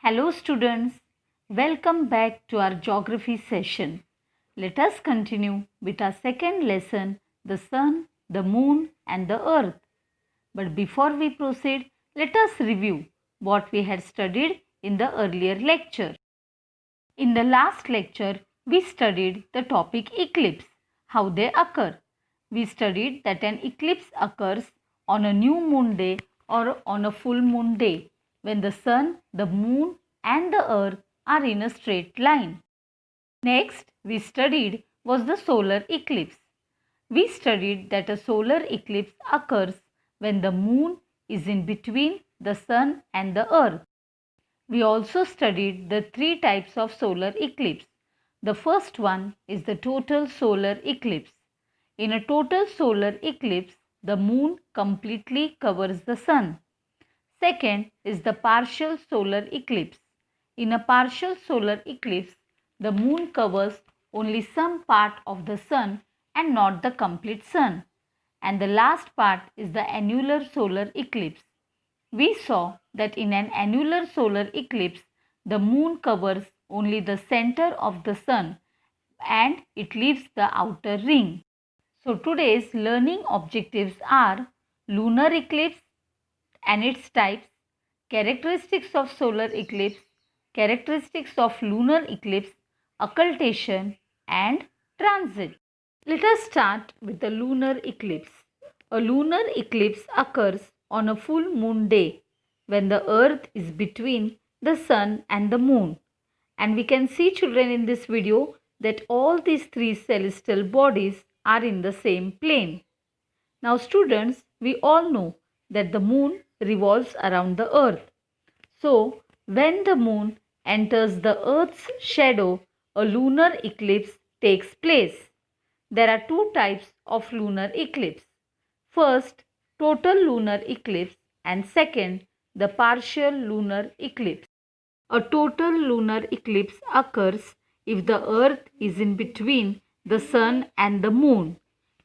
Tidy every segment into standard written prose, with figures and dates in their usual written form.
Hello students, welcome back to our geography session. Let us continue with our second lesson, the sun, the moon and the earth. But before we proceed, let us review what we had studied in the earlier lecture. In the last lecture, we studied the topic eclipse, how they occur. We studied that an eclipse occurs on a new moon day or on a full moon day when the sun, the moon and the earth are in a straight line. Next, we studied was the solar eclipse. We studied that a solar eclipse occurs when the moon is in between the sun and the earth. We also studied the three types of solar eclipse. The first one is the total solar eclipse. In a total solar eclipse, the moon completely covers the sun. Second is the partial solar eclipse. In a partial solar eclipse, the moon covers only some part of the sun and not the complete sun. And the last part is the annular solar eclipse. We saw that in an annular solar eclipse, the moon covers only the center of the sun and it leaves the outer ring. So today's learning objectives are lunar eclipse and its types, characteristics of solar eclipse, characteristics of lunar eclipse, occultation and transit. Let us start with the lunar eclipse. A lunar eclipse occurs on a full moon day when the earth is between the sun and the moon. And we can see, children, in this video that all these three celestial bodies are in the same plane. Now students, we all know that the moon revolves around the earth. So when the moon enters the earth's shadow, a lunar eclipse takes place. There are two types of lunar eclipse. First, total lunar eclipse and second, the partial lunar eclipse. A total lunar eclipse occurs if the earth is in between the sun and the moon.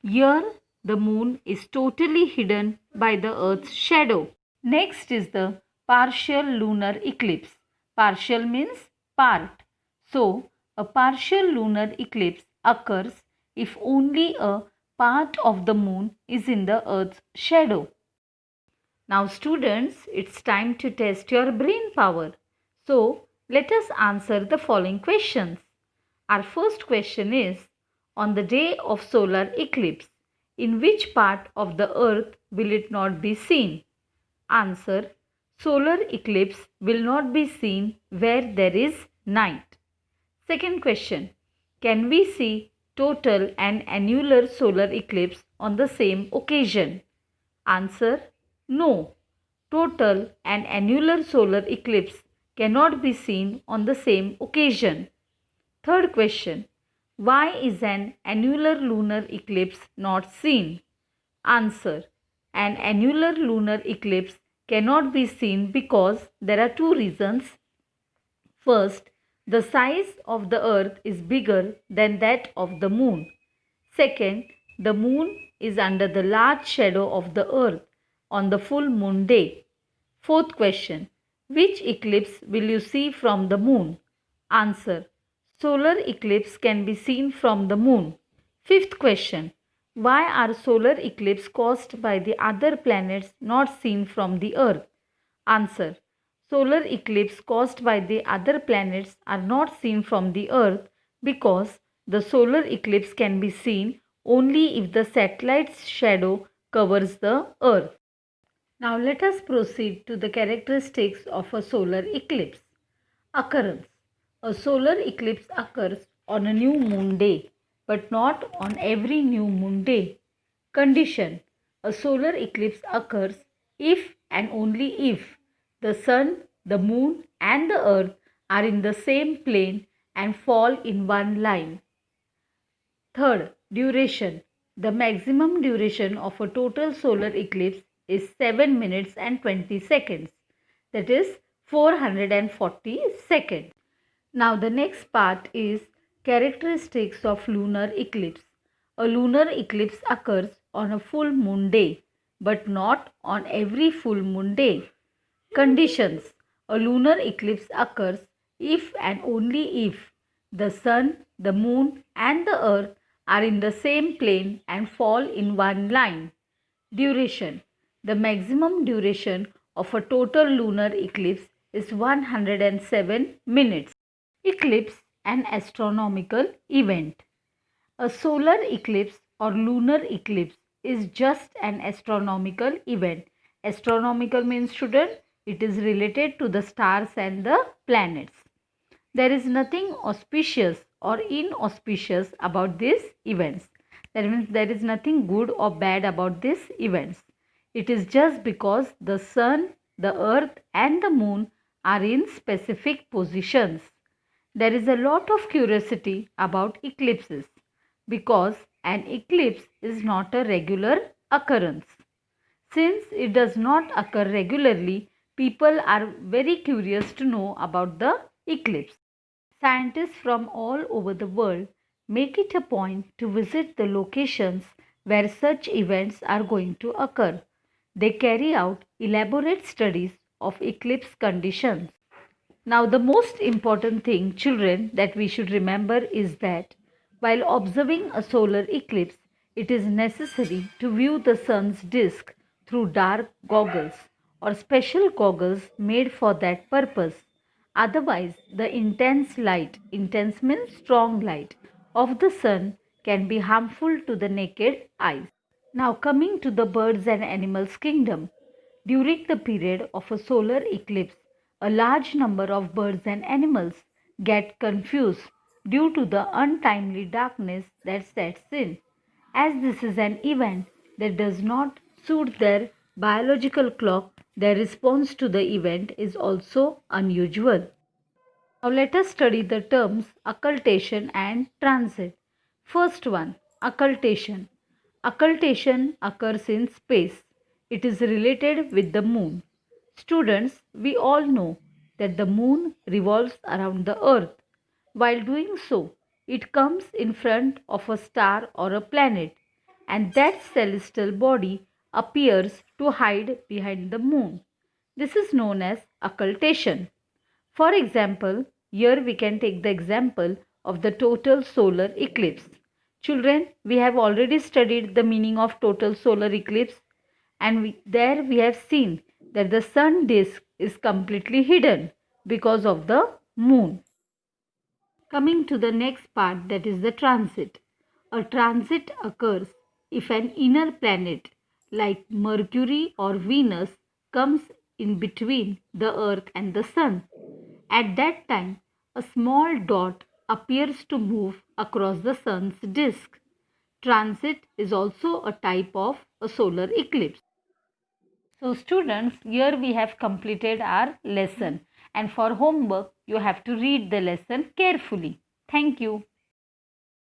Here, the moon is totally hidden by the earth's shadow. Next is the partial lunar eclipse. Partial means part. So, a partial lunar eclipse occurs if only a part of the moon is in the earth's shadow. Now students, it's time to test your brain power. So, let us answer the following questions. Our first question is, on the day of solar eclipse, in which part of the earth will it not be seen? Answer, solar eclipse will not be seen where there is night. Second question, can we see total and annular solar eclipse on the same occasion? Answer, no. Total and annular solar eclipse cannot be seen on the same occasion. Third question, why is an annular lunar eclipse not seen? Answer, an annular lunar eclipse cannot be seen because there are two reasons. First, the size of the earth is bigger than that of the moon. Second, the moon is under the large shadow of the earth on the full moon day. Fourth question, which eclipse will you see from the moon? Answer, solar eclipse can be seen from the moon. Fifth question, why are solar eclipse caused by the other planets not seen from the earth? Answer, solar eclipse caused by the other planets are not seen from the earth because the solar eclipse can be seen only if the satellite's shadow covers the earth. Now let us proceed to the characteristics of a solar eclipse. Occurrence. A solar eclipse occurs on a new moon day, but not on every new moon day. Condition. A solar eclipse occurs if and only if the sun, the moon and the earth are in the same plane and fall in one line. Third, duration. The maximum duration of a total solar eclipse is 7 minutes and 20 seconds. That is 440 seconds. Now the next part is characteristics of lunar eclipse. A lunar eclipse occurs on a full moon day but not on every full moon day. Conditions. A lunar eclipse occurs if and only if the sun, the moon, and the earth are in the same plane and fall in one line. Duration. The maximum duration of a total lunar eclipse is 107 minutes. Eclipse, an astronomical event. A solar eclipse or lunar eclipse is just an astronomical event. Astronomical means, student, it is related to the stars and the planets. There is nothing auspicious or inauspicious about these events. That means there is nothing good or bad about these events. It is just because the sun, the earth, and the moon are in specific positions. There is a lot of curiosity about eclipses because an eclipse is not a regular occurrence. Since it does not occur regularly, people are very curious to know about the eclipse. Scientists from all over the world make it a point to visit the locations where such events are going to occur. They carry out elaborate studies of eclipse conditions. Now, the most important thing, children, that we should remember is that while observing a solar eclipse, it is necessary to view the sun's disk through dark goggles or special goggles made for that purpose. Otherwise, the intense means strong light, of the sun can be harmful to the naked eyes. Now, coming to the birds and animals kingdom. During the period of a solar eclipse, a large number of birds and animals get confused due to the untimely darkness that sets in. As this is an event that does not suit their biological clock, their response to the event is also unusual. Now let us study the terms occultation and transit. First one, occultation. Occultation occurs in space. It is related with the moon. Students, we all know that the moon revolves around the earth. While doing so, it comes in front of a star or a planet, and that celestial body appears to hide behind the moon. This is known as occultation. For example, here we can take the example of the total solar eclipse. Children, we have already studied the meaning of total solar eclipse, and there we have seen that the sun disk is completely hidden because of the moon. Coming to the next part, that is the transit. A transit occurs if an inner planet like Mercury or Venus comes in between the earth and the sun. At that time, a small dot appears to move across the sun's disk. Transit is also a type of a solar eclipse. So students, here we have completed our lesson, and for homework you have to read the lesson carefully. Thank you.